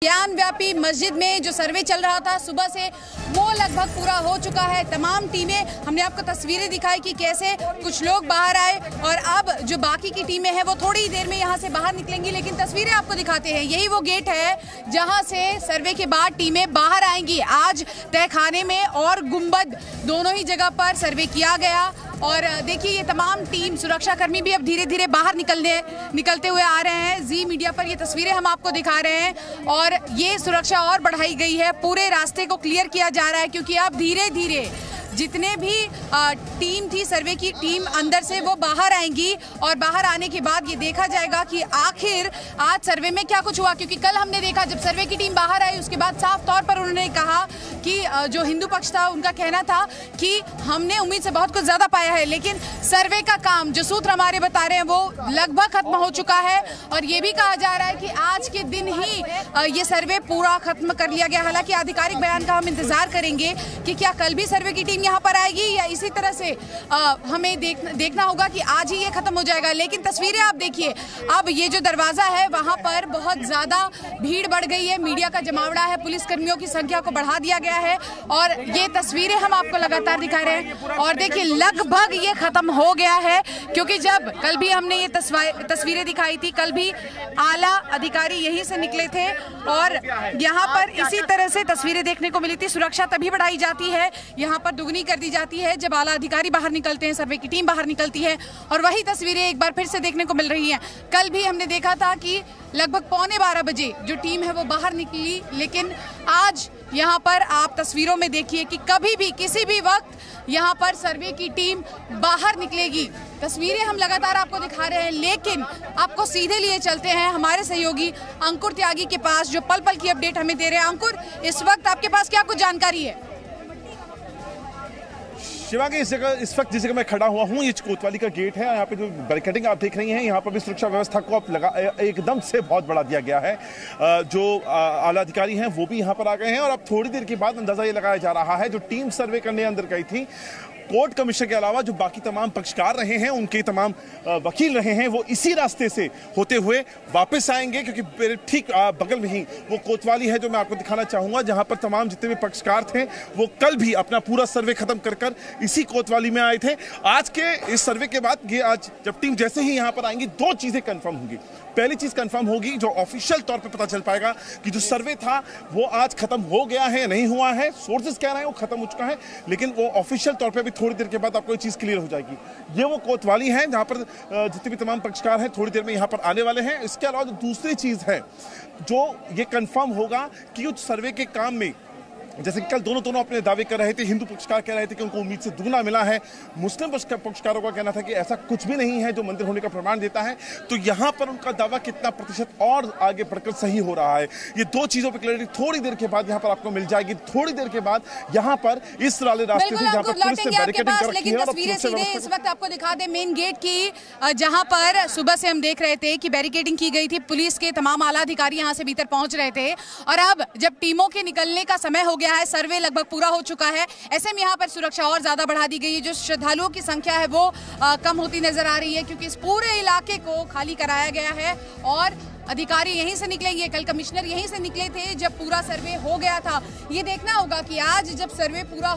ज्ञान व्यापी मस्जिद में जो सर्वे चल रहा था सुबह से वो लगभग पूरा हो चुका है। तमाम टीमें, हमने आपको तस्वीरें दिखाई कि कैसे कुछ लोग बाहर आए और अब जो बाकी की टीमें हैं वो थोड़ी ही देर में यहाँ से बाहर निकलेंगी। लेकिन तस्वीरें आपको दिखाते हैं, यही वो गेट है जहाँ से सर्वे के बाद टीमें बाहर आएंगी। आज तहखाने में और गुंबद दोनों ही जगह पर सर्वे किया गया और देखिए ये तमाम टीम सुरक्षाकर्मी भी अब धीरे धीरे बाहर निकलते हुए आ रहे हैं। जी मीडिया पर ये तस्वीरें हम आपको दिखा रहे हैं और ये सुरक्षा और बढ़ाई गई है, पूरे रास्ते को क्लियर किया जा रहा है क्योंकि अब धीरे धीरे जितने भी टीम थी सर्वे की टीम अंदर से वो बाहर आएंगी और बाहर आने के बाद ये देखा जाएगा कि आखिर आज सर्वे में क्या कुछ हुआ। क्योंकि कल हमने देखा जब सर्वे की टीम बाहर आई उसके बाद साफ तौर पर उन्होंने कहा कि जो हिंदू पक्ष था उनका कहना था कि हमने उम्मीद से बहुत कुछ ज्यादा पाया है, लेकिन सर्वे का काम जो सूत्र हमारे बता रहे हैं वो लगभग खत्म हो चुका है और ये भी कहा जा रहा है कि आज के दिन ही ये सर्वे पूरा खत्म कर लिया गया। हालांकि आधिकारिक बयान का हम इंतजार करेंगे कि क्या कल भी सर्वे की टीम यहाँ पर आएगी या इसी तरह से हमें देखना होगा कि आज ही ये खत्म हो जाएगा। लेकिन तस्वीरें आप देखिए, अब ये जो दरवाजा है वहां पर बहुत ज्यादा भीड़ बढ़ गई है, मीडिया का जमावड़ा है, पुलिस कर्मियों की संख्या को बढ़ा दिया गया है और ये तस्वीरें हम आपको लगातार दिखा रहे हैं। और देखिए लगभग ये खत्म हो गया है क्योंकि जब कल भी हमने ये तस्वीरें दिखाई थी, कल भी आला अधिकारी यहीं से निकले थे और यहाँ पर इसी तरह से तस्वीरें देखने को मिली थी। सुरक्षा तभी बढ़ाई जाती है, यहाँ पर दुगनी कर दी जाती है जब आला अधिकारी बाहर निकलते हैं, सर्वे की टीम बाहर निकलती है और वही तस्वीरें एक बार फिर से देखने को मिल रही हैं। कल भी हमने देखा था कि लगभग 11:15 बजे जो टीम है वो बाहर निकली, लेकिन आज यहाँ पर आप तस्वीरों में देखिए कि कभी भी किसी भी वक्त यहाँ पर सर्वे की टीम बाहर निकलेगी। तस्वीरें हम लगातार आपको दिखा रहे हैं, लेकिन आपको सीधे लिए चलते हैं हमारे सहयोगी अंकुर त्यागी के पास जो पल पल की अपडेट हमें दे रहे हैं। अंकुर, इस वक्त आपके पास क्या कुछ जानकारी है? शिवा के इस वक्त जिस जगह मैं खड़ा हुआ हूँ ये कोतवाली का गेट है। यहाँ पे जो बैरिकेडिंग आप देख रही हैं, यहाँ पर भी सुरक्षा व्यवस्था को अब एकदम से बहुत बढ़ा दिया गया है। जो आला अधिकारी हैं वो भी यहाँ पर आ गए हैं और अब थोड़ी देर के बाद अंदाजा ये लगाया जा रहा है जो टीम सर्वे करने अंदर गई थी, कोर्ट कमिश्नर के अलावा जो बाकी तमाम पक्षकार रहे हैं, उनके तमाम वकील रहे हैं, वो इसी रास्ते से होते हुए वापस आएंगे क्योंकि ठीक बगल में ही वो कोतवाली है जो मैं आपको दिखाना चाहूंगा, जहां पर तमाम जितने भी पक्षकार थे वो कल भी अपना पूरा सर्वे खत्म कर इसी कोतवाली में आए थे। आज के इस सर्वे के बाद ये आज जब टीम जैसे ही यहाँ पर आएंगी दो चीजें कंफर्म होंगी। पहली चीज कंफर्म होगी जो ऑफिशियल तौर पे पता चल पाएगा कि जो सर्वे था वो आज खत्म हो गया है, नहीं हुआ है। सोर्सेज कह रहे हैं वो खत्म हो चुका है, लेकिन वो ऑफिशियल तौर पे भी थोड़ी देर के बाद आपको ये चीज क्लियर हो जाएगी। ये वो कोतवाली है जहां पर जितने भी तमाम पक्षकार हैं थोड़ी देर में यहाँ पर आने वाले हैं। इसके अलावा जो दूसरी चीज है जो ये कंफर्म होगा कि उस सर्वे के काम में जैसे कल दोनों अपने दावे कर रहे थे, हिंदू पक्षकार कह रहे थे कि उनको उम्मीद से दुगना मिला है, मुस्लिम पक्षकारों का कहना था कि ऐसा कुछ भी नहीं है जो मंदिर होने का प्रमाण देता है। तो यहाँ पर उनका दावा कितना प्रतिशत और आगे बढ़कर सही हो रहा है, ये दो चीजों पर क्लैरिटी थोड़ी देर के बाद यहाँ पर आपको मिल जाएगी। थोड़ी देर के बाद यहाँ पर इस वाले रास्ते से जहाँ पर पुलिस ने बैरिकेडिंग कर रखी है और तस्वीरें इस वक्त आपको दिखा दे मेन गेट की, जहाँ पर सुबह से हम देख रहे थे कि बैरिकेडिंग की गई थी, पुलिस के तमाम आला अधिकारी यहाँ से भीतर पहुंच रहे थे और अब जब टीमों के निकलने का समय हो गया है, सर्वे लगभग पूरा हो चुका है, ऐसे में यहाँ पर सुरक्षा और ज्यादा बढ़ा दी गई है। जो श्रद्धालुओं की संख्या है वो कम होती नजर आ रही है क्योंकि इस पूरे इलाके को खाली कराया गया है और अधिकारी यहीं से निकलेंगे। कल कमिश्नर यहीं से निकले थे जब पूरा सर्वे हो गया था। ये देखना होगा कि आज जब सर्वे पूरा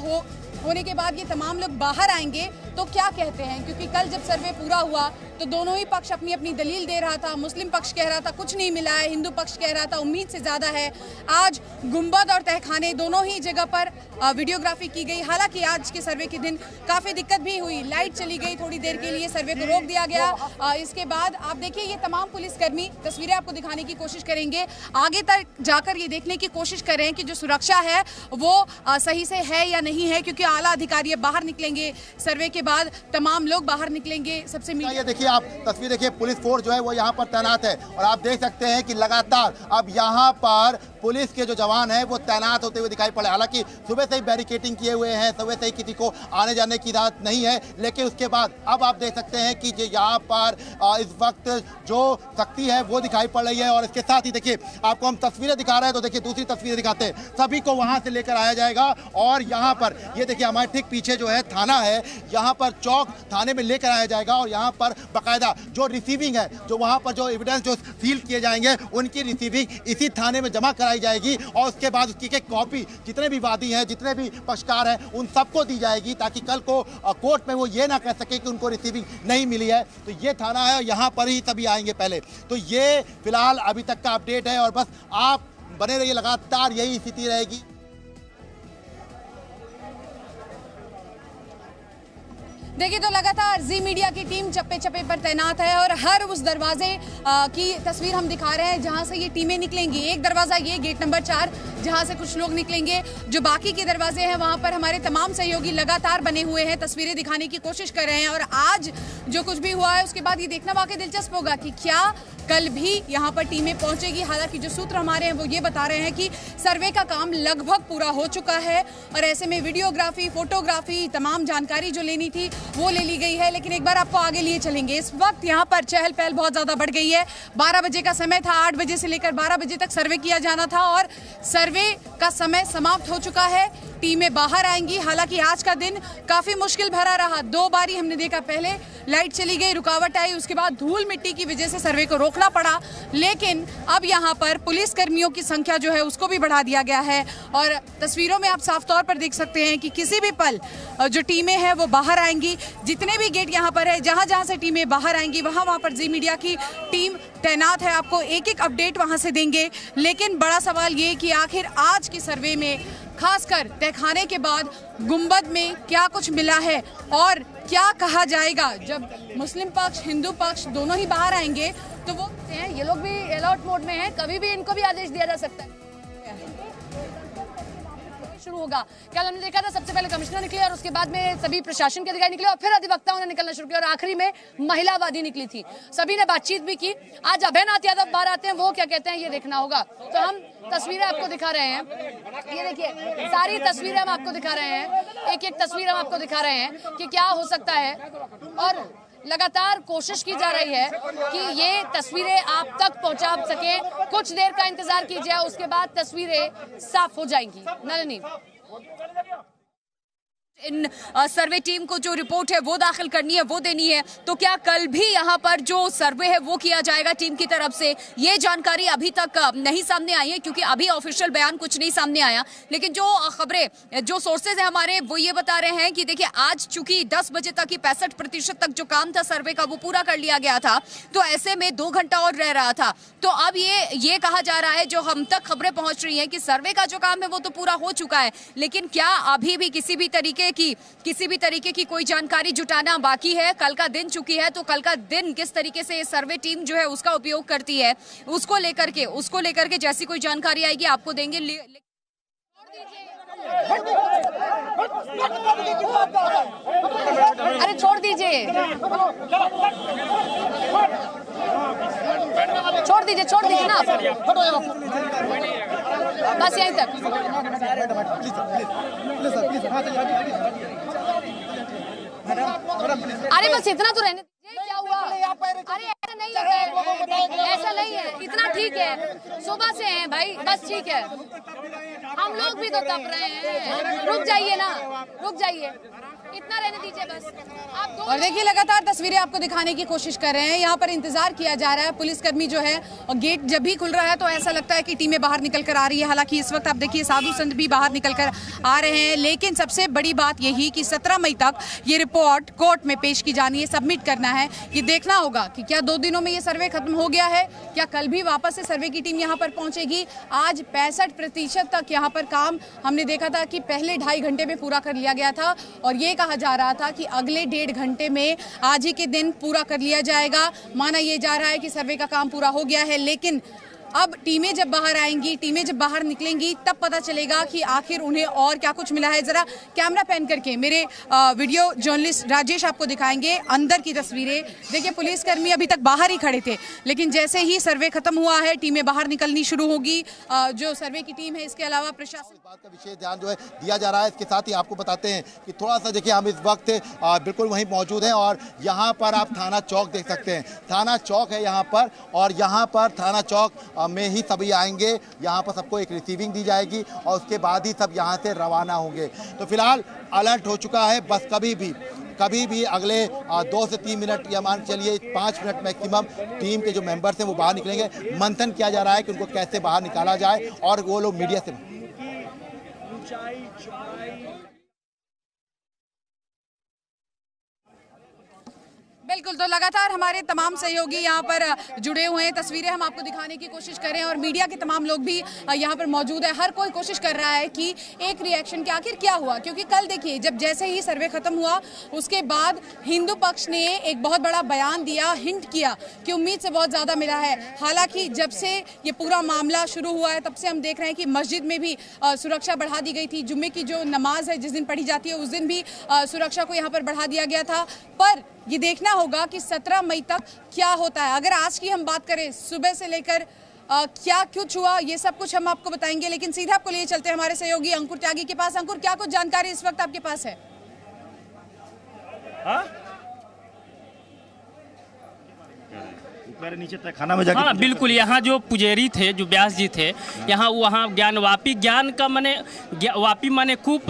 होने के बाद ये तमाम लोग बाहर आएंगे तो क्या कहते हैं, क्योंकि कल जब सर्वे पूरा हुआ तो दोनों ही पक्ष अपनी अपनी दलील दे रहा था। मुस्लिम पक्ष कह रहा था कुछ नहीं मिला है, हिंदू पक्ष कह रहा था उम्मीद से ज्यादा है। आज गुंबद और तहखाने दोनों ही जगह पर वीडियोग्राफी की गई। हालांकि आज के सर्वे के दिन काफी दिक्कत भी हुई, लाइट चली गई थोड़ी देर के लिए, सर्वे को रोक दिया गया। इसके बाद आप देखिए ये तमाम पुलिसकर्मी, तस्वीरें आपको दिखाने की कोशिश करेंगे, आगे तक जाकर ये देखने की कोशिश करें कि जो सुरक्षा है वो सही से है या नहीं है, क्योंकि आला अधिकारी बाहर निकलेंगे, सर्वे के बाद तमाम लोग बाहर निकलेंगे। सबसे ये देखिए आप तस्वीर देखिए, पुलिस फोर्स जो है वो यहाँ पर तैनात है और आप देख सकते हैं कि लगातार अब यहाँ पर पुलिस के जो जवान हैं वो तैनात होते हुए दिखाई पड़े। हालांकि सुबह से ही बैरिकेडिंग किए हुए हैं, सुबह से ही किसी को आने जाने की इजाजत नहीं है, लेकिन उसके बाद अब आप देख सकते हैं कि यहाँ पर इस वक्त जो सख्ती है वो दिखाई पड़ रही है। और इसके साथ ही देखिए आपको हम तस्वीरें दिखा रहे हैं, तो देखिए दूसरी तस्वीरें दिखाते हैं, सभी को वहाँ से लेकर आया जाएगा और यहाँ पर ये देखिए हमारे ठीक पीछे जो है थाना है, यहाँ पर चौक थाने में लेकर आया जाएगा और यहाँ पर बाकायदा जो रिसीविंग है, जो वहाँ पर जो एविडेंस जो सील किए जाएंगे उनकी रिसीविंग इसी थाने में जमा करा कराई जाएगी और उसके बाद उसकी एक कॉपी जितने भी वादी हैं, जितने भी पक्षकार हैं, उन सबको दी जाएगी, ताकि कल को कोर्ट में वो ये ना कह सके कि उनको रिसीविंग नहीं मिली है। तो ये थाना है, यहाँ पर ही सभी आएंगे पहले। तो ये फिलहाल अभी तक का अपडेट है और बस आप बने रहिए, लगातार यही स्थिति रहेगी। देखिए तो लगातार जी मीडिया की टीम चप्पे चप्पे पर तैनात है और हर उस दरवाजे की तस्वीर हम दिखा रहे हैं जहां से ये टीमें निकलेंगी। एक दरवाजा ये गेट नंबर 4 जहां से कुछ लोग निकलेंगे, जो बाकी के दरवाजे हैं वहां पर हमारे तमाम सहयोगी लगातार बने हुए हैं, तस्वीरें दिखाने की कोशिश कर रहे हैं। और आज जो कुछ भी हुआ है उसके बाद ये देखना वाकई दिलचस्प होगा कि क्या कल भी यहाँ पर टीमें पहुंचेगी। हालांकि जो सूत्र हमारे हैं वो ये बता रहे हैं कि सर्वे का काम लगभग पूरा हो चुका है और ऐसे में वीडियोग्राफी, फोटोग्राफी, तमाम जानकारी जो लेनी थी वो ले ली गई है। लेकिन एक बार आपको आगे लिए चलेंगे। इस वक्त यहाँ पर चहल पहल बहुत ज्यादा बढ़ गई है। 12 बजे का समय था, 8 बजे से लेकर 12 बजे तक सर्वे किया जाना था और सर्वे का समय समाप्त हो चुका है। टीमें बाहर आएंगी। हालांकि आज का दिन काफी मुश्किल भरा रहा। 2 बारी हमने देखा, पहले लाइट चली गई, रुकावट आई, उसके बाद धूल मिट्टी की वजह से सर्वे को रोकना पड़ा। लेकिन अब यहाँ पर पुलिस कर्मियों की संख्या जो है उसको भी बढ़ा दिया गया है और तस्वीरों में आप साफ तौर पर देख सकते हैं कि किसी भी पल जो टीमें हैं वो बाहर आएंगी। जितने भी गेट यहाँ पर है, जहाँ जहाँ से टीमें बाहर आएंगी वहाँ पर जी मीडिया की टीम तैनात है। आपको एक एक अपडेट वहाँ से देंगे। लेकिन बड़ा सवाल ये कि आखिर आज की सर्वे में खासकर तहखाने के बाद गुंबद में क्या कुछ मिला है और क्या कहा जाएगा जब मुस्लिम पक्ष, हिंदू पक्ष दोनों ही बाहर आएंगे। तो वो हैं, ये लोग भी अलर्ट मोड में हैं, कभी भी इनको भी आदेश दिया जा सकता है। शुरू होगा। कल हमने देखा था सबसे पहले कमिश्नर निकले और उसके बाद में सभी प्रशासन के अधिकारी निकले और फिर अधिवक्ताओं ने निकलना शुरू किया और आखिरी में महिलावादी निकली थी। सभी ने बातचीत भी की। आज अभयनाथ यादव बाहर आते हैं, वो क्या कहते हैं ये देखना होगा। तो हम तस्वीरें आपको दिखा रहे हैं, ये देखिए सारी तस्वीरें हम आपको दिखा रहे हैं, एक एक तस्वीर हम आपको दिखा रहे हैं कि क्या हो सकता है। और लगातार कोशिश की जा रही है कि ये तस्वीरें आप तक पहुंचा सके। कुछ देर का इंतजार कीजिए, उसके बाद तस्वीरें साफ हो जाएंगी। नलिनी, इन सर्वे टीम को जो रिपोर्ट है वो दाखिल करनी है, वो देनी है। तो क्या कल भी यहाँ पर जो सर्वे है वो किया जाएगा टीम की तरफ से? ये जानकारी अभी तक नहीं सामने आई है क्योंकि अभी ऑफिशियल बयान कुछ नहीं सामने आया। लेकिन जो खबरें, जो सोर्सेज है हमारे, वो ये बता रहे हैं कि देखिए आज चूंकि 10 बजे तक ही 65% तक जो काम था सर्वे का वो पूरा कर लिया गया था, तो ऐसे में 2 घंटा और रह रहा था। तो अब ये कहा जा रहा है, जो हम तक खबरें पहुंच रही है कि सर्वे का जो काम है वो तो पूरा हो चुका है, लेकिन क्या अभी भी किसी भी तरीके की कोई जानकारी जुटाना बाकी है। कल का दिन चुकी है, तो कल का दिन किस तरीके से सर्वे टीम जो है उसका उपयोग करती है, उसको लेकर के जैसी कोई जानकारी आएगी आपको देंगे। अरे छोड़ दीजिए ना, बस यहीं तक। अरे बस इतना तो रहने दीजिए। क्या हुआ? अरे ऐसा नहीं होता है, ऐसा नहीं है, इतना ठीक है। सुबह से हैं भाई, बस ठीक है। हम लोग भी तो तप रहे हैं, रुक जाइए ना, रुक जाइए, इतना रहने दीजिए बस आप। और देखिए लगातार तस्वीरें आपको दिखाने की कोशिश कर रहे हैं। यहाँ पर इंतजार किया जा रहा है। पुलिसकर्मी जो है, और गेट जब भी खुल रहा है तो ऐसा लगता है कि टीमें बाहर निकल कर आ रही है। हालांकि इस वक्त आप देखिए साधु संत भी बाहर निकल कर आ रहे हैं। लेकिन सबसे बड़ी बात यही कि 17 मई तक ये रिपोर्ट कोर्ट में पेश की जानी है, सबमिट करना है। ये देखना होगा कि क्या 2 दिनों में ये सर्वे खत्म हो गया है, क्या कल भी वापस से सर्वे की टीम यहाँ पर पहुंचेगी। आज 65% तक यहाँ पर काम हमने देखा था कि पहले 2.5 घंटे में पूरा कर लिया गया था और ये कहा जा रहा था कि अगले 1.5 घंटे में आज ही के दिन पूरा कर लिया जाएगा। माना यह जा रहा है कि सर्वे का काम पूरा हो गया है। लेकिन अब टीमें जब बाहर आएंगी, टीमें जब बाहर निकलेंगी, तब पता चलेगा कि आखिर उन्हें और क्या कुछ मिला है। जरा कैमरा पैन करके मेरे वीडियो जर्नलिस्ट राजेश आपको दिखाएंगे अंदर की तस्वीरें। देखिए पुलिसकर्मी अभी तक बाहर ही खड़े थे, लेकिन जैसे ही सर्वे खत्म हुआ है टीमें बाहर निकलनी शुरू होगी। जो सर्वे की टीम है, इसके अलावा प्रशासन, इस बात का विशेष ध्यान जो है दिया जा रहा है। इसके साथ ही आपको बताते हैं कि थोड़ा सा देखिए, हम इस वक्त बिल्कुल वहीं मौजूद हैं और यहाँ पर आप थाना चौक देख सकते हैं। थाना चौक है यहाँ पर, और यहाँ पर थाना चौक में ही सभी आएंगे। यहाँ पर सबको एक रिसीविंग दी जाएगी और उसके बाद ही सब यहाँ से रवाना होंगे। तो फिलहाल अलर्ट हो चुका है। बस कभी भी अगले 2 से 3 मिनट या मान चलिए 5 मिनट मैक्सिमम टीम के जो मेंबर्स हैं वो बाहर निकलेंगे। मंथन किया जा रहा है कि उनको कैसे बाहर निकाला जाए और वो लोग मीडिया से बिल्कुल। तो लगातार हमारे तमाम सहयोगी यहाँ पर जुड़े हुए हैं, तस्वीरें हम आपको दिखाने की कोशिश कर रहे हैं और मीडिया के तमाम लोग भी यहाँ पर मौजूद है। हर कोई कोशिश कर रहा है कि एक रिएक्शन कि आखिर क्या हुआ, क्योंकि कल देखिए जब जैसे ही सर्वे खत्म हुआ उसके बाद हिंदू पक्ष ने एक बहुत बड़ा बयान दिया, हिंट किया कि उम्मीद से बहुत ज़्यादा मिला है। हालांकि जब से ये पूरा मामला शुरू हुआ है तब से हम देख रहे हैं कि मस्जिद में भी सुरक्षा बढ़ा दी गई थी। जुम्मे की जो नमाज है जिस दिन पढ़ी जाती है उस दिन भी सुरक्षा को यहाँ पर बढ़ा दिया गया था। पर ये देखना होगा कि 17 मई तक क्या होता है। अगर आज की हम बात करें सुबह से लेकर क्या कुछ हुआ ये सब कुछ हम आपको बताएंगे, लेकिन सीधा आपको लिए चलते हैं हमारे सहयोगी अंकुर त्यागी के पास। अंकुर, क्या कुछ जानकारी इस वक्त आपके पास है? नीचे खाना में जाके हाँ बिल्कुल, यहाँ जो पुजेरी थे, जो व्यास जी थे, यहाँ वहाँ ज्ञानवापी, ज्ञान का माने वापी माने कूप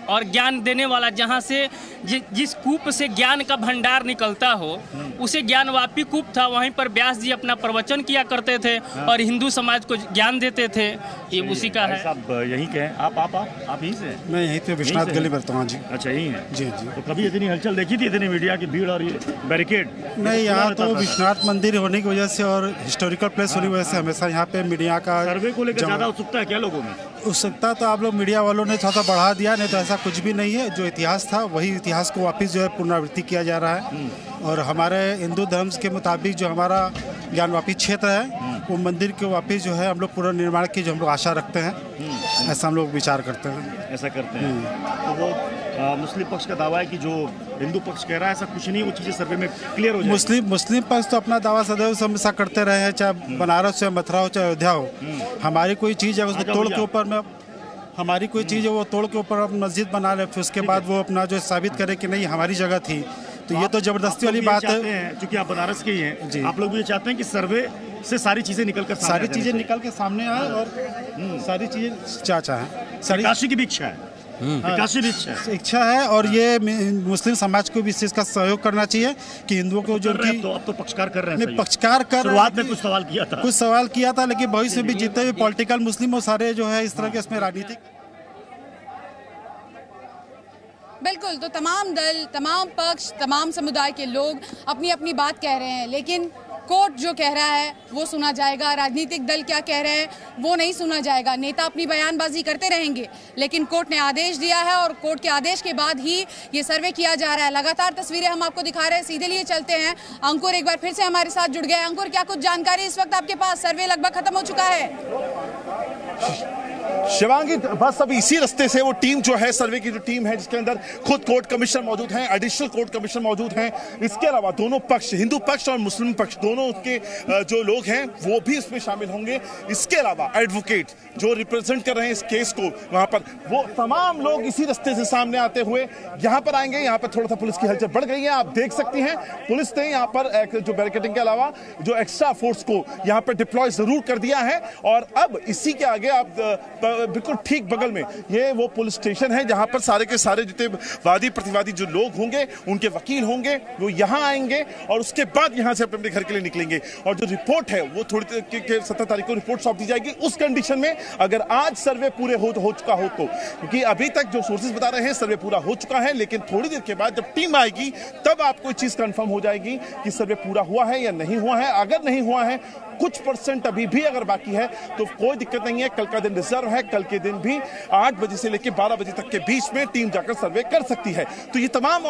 और ज्ञान देने वाला, जहाँ से जिस कूप से ज्ञान का भंडार निकलता हो उसे ज्ञानवापी कूप था। वहीं पर व्यास जी अपना प्रवचन किया करते थे और हिंदू समाज को ज्ञान देते थे। ये उसी का है। आप यहीं के हैं? आप यहीं से? मैं यहीं पे विश्वनाथ गली में रहता हूँ जी। अच्छा, यहीं है जी जी। तो कभी इतनी हलचल देखी थी, इतनी मीडिया की भीड़ और ये बैरिकेड? नहीं, यहाँ तो विश्वनाथ मंदिर होने की वजह से और हिस्टोरिकल प्लेस होने की वजह से हमेशा यहाँ पे मीडिया का सर्वे को लेकर ज़्यादा उत्सुकता है क्या लोगों में? उत्सुकता तो आप लोग मीडिया वालों ने थोड़ा सा बढ़ा दिया, नहीं तो ऐसा कुछ भी नहीं है। जो इतिहास था वही इतिहास को वापस जो है पुनरावृत्ति किया जा रहा है। और हमारे हिंदू धर्म के मुताबिक जो हमारा ज्ञानवापी क्षेत्र है वो मंदिर के वापस जो है हम लोग पुनर्निर्माण की जो हम लोग आशा रखते हैं, ऐसा हम लोग विचार करते हैं। ऐसा करते हैं। तो वो मुस्लिम पक्ष का दावा है कि जो हिंदू पक्ष कह रहा है ऐसा कुछ नहीं, वो चीज़ें सर्वे में क्लियर हो जाए। मुस्लिम पक्ष तो अपना दावा सदैव हमेशा करते रहे हैं, चाहे बनारस हो, मथुरा हो, चाहे अयोध्या हो। हमारी कोई चीज़ है उसको तोड़ के ऊपर में हमारी कोई चीज़ है वो तोड़ के ऊपर आप मस्जिद बना ले, फिर उसके बाद वो अपना जो साबित करे कि नहीं हमारी जगह थी, तो ये तो जबरदस्ती वाली बात है। क्योंकि आप बनारस के ही हैं, आप लोग ये चाहते हैं कि सर्वे से सारी चीज़ें निकल कर निकल के सामने आए और सारी चीज़ें चाहे काशी की भी इच्छा है। काशी भी इच्छा है और ये मुस्लिम समाज को भी इस चीज़ का सहयोग करना चाहिए कि हिंदुओं को जो तो अब तो पक्षकार कर रहे हैं। पक्षकार कर शुरुआत में कुछ सवाल किया था, लेकिन भविष्य में भी जितने भी पॉलिटिकल मुस्लिम वो सारे जो है इस तरह के इसमें राजनीतिक। बिल्कुल। तो तमाम दल, तमाम पक्ष, तमाम समुदाय के लोग अपनी अपनी बात कह रहे हैं, लेकिन कोर्ट जो कह रहा है वो सुना जाएगा। राजनीतिक दल क्या कह रहे हैं वो नहीं सुना जाएगा। नेता अपनी बयानबाजी करते रहेंगे, लेकिन कोर्ट ने आदेश दिया है और कोर्ट के आदेश के बाद ही ये सर्वे किया जा रहा है। लगातार तस्वीरें हम आपको दिखा रहे हैं, सीधे लिए चलते हैं। अंकुर एक बार फिर से हमारे साथ जुड़ गए। अंकुर, क्या कुछ जानकारी इस वक्त आपके पास? सर्वे लगभग खत्म हो चुका है। शिवांगी, बस अभी इसी रास्ते से वो टीम जो है, सर्वे की जो टीम है जिसके अंदर खुद कोर्ट कमिश्नर मौजूद हैं, एडिशनल कोर्ट कमिश्नर मौजूद हैं, इसके अलावा दोनों पक्ष, हिंदू पक्ष और मुस्लिम पक्ष, दोनों के जो लोग हैं वो भी इसमें शामिल होंगे। इसके अलावा एडवोकेट जो रिप्रेजेंट कर रहे हैं इस केस को, वहां पर वो तमाम लोग इसी रास्ते से सामने आते हुए यहाँ पर आएंगे। यहाँ पर थोड़ा सा पुलिस की हलचल बढ़ गई है, आप देख सकती हैं। पुलिस ने यहाँ पर जो बैरिकेडिंग के अलावा जो एक्स्ट्रा फोर्स को यहाँ पर डिप्लॉय जरूर कर दिया है। और अब इसी के आगे आप बिल्कुल ठीक बगल में ये वो पुलिस स्टेशन है जहां पर सारे के सारे जितने वादी प्रतिवादी जो लोग होंगे, उनके वकील होंगे, वो यहां आएंगे और उसके बाद यहां से अपने घर के लिए निकलेंगे। और जो रिपोर्ट है वो थोड़ी 17 तारीख को रिपोर्ट सौंप दी जाएगी, उस कंडीशन में अगर आज सर्वे पूरे हो चुका हो तो। क्योंकि अभी तक जो सोर्सेज बता रहे हैं सर्वे पूरा हो चुका है, लेकिन थोड़ी देर के बाद जब टीम आएगी तब आपको चीज कंफर्म हो जाएगी कि सर्वे पूरा हुआ है या नहीं हुआ है। अगर नहीं हुआ है, कुछ % अभी भी अगर बाकी है तो कोई दिक्कत नहीं है। कल का दिन रिजर्व है, कल के दिन भी 8 बजे से लेकर 12 बजे तक के बीच में टीम जाकर सर्वे कर सकती है। तो ये तमाम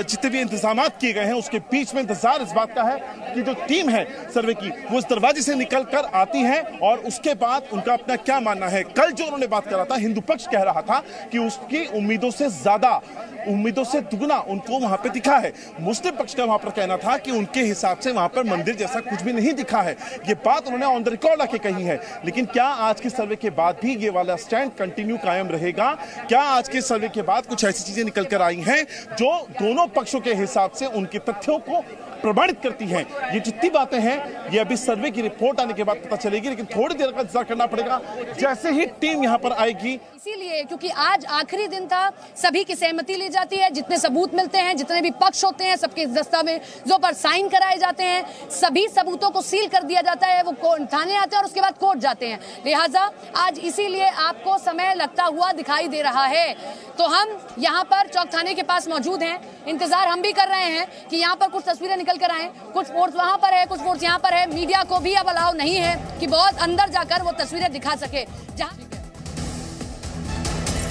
जितने भी इंतजाम किए गए हैं उसके बीच में इंतजार इस बात का है कि जो टीम है सर्वे की वो इस दरवाजे से निकल कर आती है और उसके बाद उनका अपना क्या मानना है। कल जो उन्होंने बात करा था, हिंदू पक्ष कह रहा था कि उसकी उम्मीदों से ज्यादा, उम्मीदों से दुगना उनको वहां पे दिखा है। मुस्लिम पक्ष का वहां पर कहना था कि उनके हिसाब से वहां पर मंदिर जैसा कुछ भी नहीं दिखा है। ये बात उन्होंने ऑन द रिकॉर्ड आके कही है। लेकिन क्या आज के सर्वे के बाद भी ये वाला स्टैंड कंटिन्यू कायम रहेगा? क्या आज के सर्वे के बाद कुछ ऐसी चीजें निकल कर आई हैं जो दोनों पक्षों के हिसाब से उनके तथ्यों को प्रमाणित करती हैं। ये जितनी बातें हैं ये अभी सर्वे की रिपोर्ट आने के बाद पता चलेगी, लेकिन थोड़ी देर का इंतजार करना पड़ेगा जैसे ही टीम यहाँ पर आएगी। इसीलिए क्योंकि आज आखिरी दिन था, सभी की सहमति ली जाती है, जितने सबूत मिलते हैं, जितने भी पक्ष होते हैं, सबके दस्तावेजों पर साइन कराए जाते हैं, सभी सबूतों को सील कर दिया जाता है, वो थाने आते हैं और उसके बाद कोर्ट जाते हैं। लिहाजा आज इसीलिए आपको समय लगता हुआ दिखाई दे रहा है। तो हम यहाँ पर चौक थाने के पास मौजूद हैं, इंतजार हम भी कर रहे हैं कि यहाँ पर कुछ तस्वीरें निकल कर आए। कुछ फोर्स वहाँ पर है, कुछ फोर्स यहाँ पर है। मीडिया को भी अब अलाउ नहीं है कि बहुत अंदर जाकर वो तस्वीरें दिखा सके।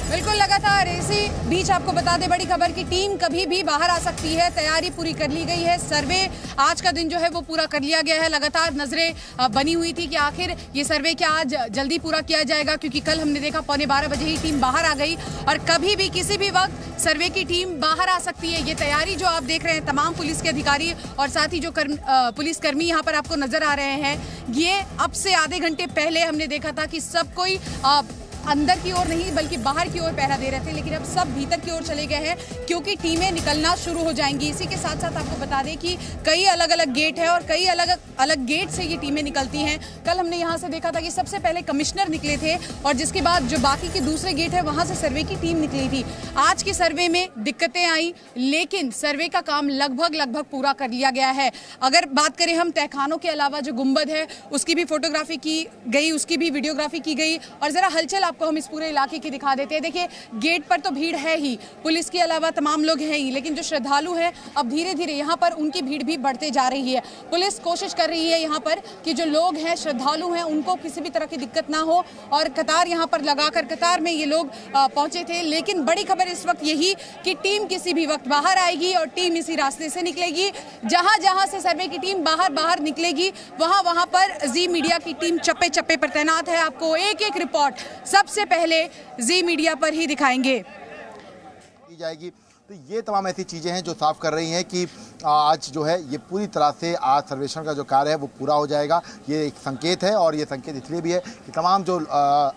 बिल्कुल लगातार इसी बीच आपको बता दें बड़ी खबर की टीम कभी भी बाहर आ सकती है, तैयारी पूरी कर ली गई है। सर्वे आज का दिन जो है वो पूरा कर लिया गया है। लगातार नजरें बनी हुई थी कि आखिर ये सर्वे क्या आज जल्दी पूरा किया जाएगा, क्योंकि कल हमने देखा 11:15 बजे ही टीम बाहर आ गई और कभी भी किसी भी वक्त सर्वे की टीम बाहर आ सकती है। ये तैयारी जो आप देख रहे हैं तमाम पुलिस के अधिकारी और साथ ही जो पुलिसकर्मी यहाँ पर आपको नजर आ रहे हैं, ये अब से आधे घंटे पहले हमने देखा था कि सब कोई अंदर की ओर नहीं बल्कि बाहर की ओर पहरा दे रहे थे, लेकिन अब सब भीतर की ओर चले गए हैं क्योंकि टीमें निकलना शुरू हो जाएंगी। इसी के साथ साथ आपको बता दें कि कई अलग अलग गेट है और कई अलग अलग गेट से ये टीमें निकलती हैं। कल हमने यहाँ से देखा था कि सबसे पहले कमिश्नर निकले थे और जिसके बाद जो बाकी के दूसरे गेट है वहाँ से सर्वे की टीम निकली थी। आज के सर्वे में दिक्कतें आई, लेकिन सर्वे का काम लगभग पूरा कर लिया गया है। अगर बात करें हम तहखानों के अलावा जो गुंबद है उसकी भी फोटोग्राफी की गई, उसकी भी वीडियोग्राफी की गई और जरा हलचल आपको हम इस पूरे इलाके की दिखा देते हैं। देखिए गेट पर तो भीड़ है ही, पुलिस के अलावा तमाम लोग हैं ही, लेकिन जो श्रद्धालु हैं अब धीरे धीरे यहाँ पर उनकी भीड़ भी बढ़ते जा रही है। पुलिस कोशिश कर रही है यहाँ पर कि जो लोग हैं श्रद्धालु हैं उनको किसी भी तरह की दिक्कत ना हो और कतार यहाँ पर लगाकर कतार में ये लोग पहुंचे थे। लेकिन बड़ी खबर इस वक्त यही कि टीम किसी भी वक्त बाहर आएगी और टीम इसी रास्ते से निकलेगी। जहां जहां से सर्वे की टीम बाहर निकलेगी वहां पर जी मीडिया की टीम चप्पे चप्पे पर तैनात है। आपको एक एक रिपोर्ट सबसे पहले जी मीडिया पर ही दिखाएंगे की जाएगी। तो ये तमाम ऐसी चीज़ें हैं जो साफ कर रही हैं कि आज जो है ये पूरी तरह से आज सर्वेक्षण का जो कार्य है वो पूरा हो जाएगा। ये एक संकेत है और ये संकेत इसलिए भी है कि तमाम जो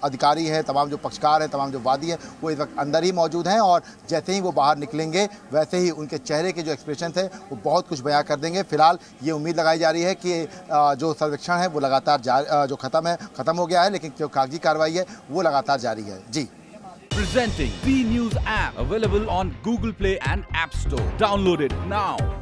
अधिकारी हैं, तमाम जो पक्षकार हैं, तमाम जो वादी हैं वो इस वक्त अंदर ही मौजूद हैं और जैसे ही वो बाहर निकलेंगे वैसे ही उनके चेहरे के जो एक्सप्रेशन है वो बहुत कुछ बयां कर देंगे। फिलहाल ये उम्मीद लगाई जा रही है कि जो सर्वेक्षण है वो लगातार जो ख़त्म हो गया है, लेकिन जो कागजी कार्रवाई है वो लगातार जारी है। जी। Presenting B News app, available on Google Play and App Store. Download it now.